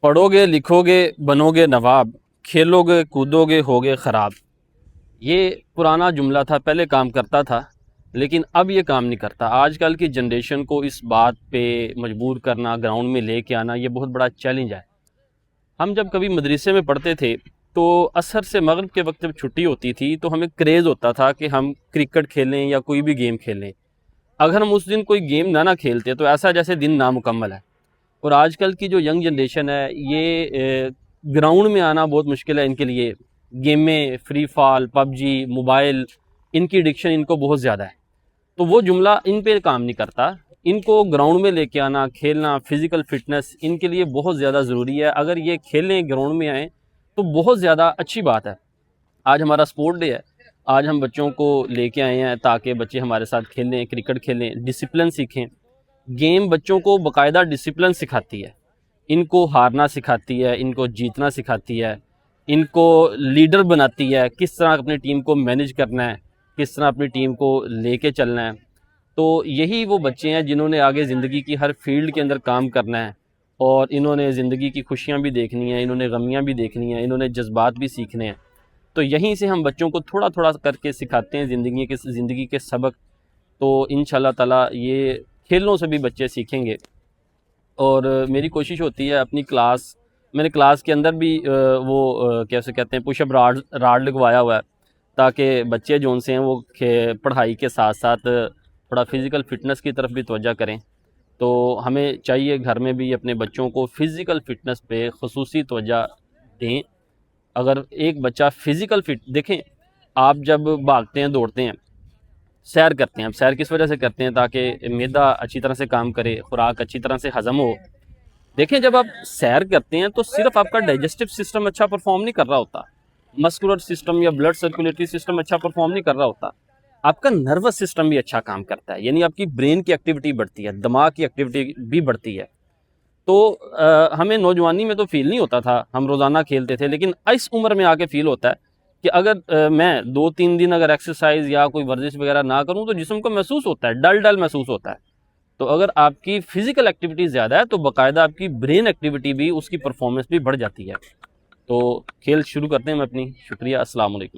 پڑھو گے لکھو گے بنو گے نواب، کھیلو گے کودو گے ہوگے خراب۔ یہ پرانا جملہ تھا، پہلے کام کرتا تھا لیکن اب یہ کام نہیں کرتا۔ آج کل کی جنریشن کو اس بات پہ مجبور کرنا، گراؤنڈ میں لے کے آنا، یہ بہت بڑا چیلنج ہے۔ ہم جب کبھی مدرسے میں پڑھتے تھے تو عصر سے مغرب کے وقت جب چھٹی ہوتی تھی تو ہمیں کریز ہوتا تھا کہ ہم کرکٹ کھیلیں یا کوئی بھی گیم کھیلیں۔ اگر ہم اس دن کوئی گیم نہ کھیلتے تو ایسا جیسے دن نامکمل ہے۔ اور آج کل کی جو ینگ جنریشن ہے یہ گراؤنڈ میں آنا بہت مشکل ہے ان کے لیے۔ گیمیں، فری فال، پب جی، موبائل، ان کی ایڈکشن ان کو بہت زیادہ ہے، تو وہ جملہ ان پہ کام نہیں کرتا۔ ان کو گراؤنڈ میں لے کے آنا، کھیلنا، فزیکل فٹنس ان کے لیے بہت زیادہ ضروری ہے۔ اگر یہ کھیلیں، گراؤنڈ میں آئیں تو بہت زیادہ اچھی بات ہے۔ آج ہمارا سپورٹ ڈے ہے، آج ہم بچوں کو لے کے آئے ہیں تاکہ بچے ہمارے ساتھ کھیلیں، کرکٹ کھیلیں، ڈسپلن سیکھیں۔ گیم بچوں کو باقاعدہ ڈسپلن سکھاتی ہے، ان کو ہارنا سکھاتی ہے، ان کو جیتنا سکھاتی ہے، ان کو لیڈر بناتی ہے، کس طرح اپنی ٹیم کو مینیج کرنا ہے، کس طرح اپنی ٹیم کو لے کے چلنا ہے۔ تو یہی وہ بچے ہیں جنہوں نے آگے زندگی کی ہر فیلڈ کے اندر کام کرنا ہے، اور انہوں نے زندگی کی خوشیاں بھی دیکھنی ہیں، انہوں نے غمیاں بھی دیکھنی ہیں، انہوں نے جذبات بھی سیکھنے ہیں۔ تو یہیں سے ہم بچوں کو تھوڑا تھوڑا کر کے سکھاتے ہیں زندگی کے سبق۔ تو انشاءاللہ تعالیٰ یہ کھیلوں سے بھی بچے سیکھیں گے۔ اور میری کوشش ہوتی ہے اپنی میں نے کلاس کے اندر بھی وہ کیسے کہتے ہیں پش اپ راڈ لگوایا ہوا ہے، تاکہ بچے جو ان سے ہیں وہ پڑھائی کے ساتھ ساتھ تھوڑا فزیکل فٹنس کی طرف بھی توجہ کریں۔ تو ہمیں چاہیے گھر میں بھی اپنے بچوں کو فزیکل فٹنس پہ خصوصی توجہ دیں۔ اگر ایک بچہ فزیکل دیکھیں، آپ جب بھاگتے ہیں، دوڑتے ہیں، سیر کرتے ہیں، اب سیر کس وجہ سے کرتے ہیں؟ تاکہ معدہ اچھی طرح سے کام کرے، خوراک اچھی طرح سے ہضم ہو۔ دیکھیں جب آپ سیر کرتے ہیں تو صرف آپ کا ڈائجسٹو سسٹم اچھا پرفارم نہیں کر رہا ہوتا، مسکولر سسٹم یا بلڈ سرکولیٹری سسٹم اچھا پرفارم نہیں کر رہا ہوتا، آپ کا نروس سسٹم بھی اچھا کام کرتا ہے، یعنی آپ کی برین کی ایکٹیویٹی بڑھتی ہے، دماغ کی ایکٹیویٹی بھی بڑھتی ہے۔ تو ہمیں نوجوانی میں تو فیل نہیں ہوتا تھا، ہم روزانہ کھیلتے تھے، لیکن اس عمر میں آ کے فیل ہوتا ہے کہ اگر میں 2-3 دن اگر ایکسرسائز یا کوئی ورزش وغیرہ نہ کروں تو جسم کو محسوس ہوتا ہے، ڈل محسوس ہوتا ہے۔ تو اگر آپ کی فزیکل ایکٹیویٹی زیادہ ہے تو باقاعدہ آپ کی برین ایکٹیویٹی بھی، اس کی پرفارمنس بھی بڑھ جاتی ہے۔ تو کھیل شروع کرتے ہیں ہم اپنی۔ شکریہ، السلام علیکم۔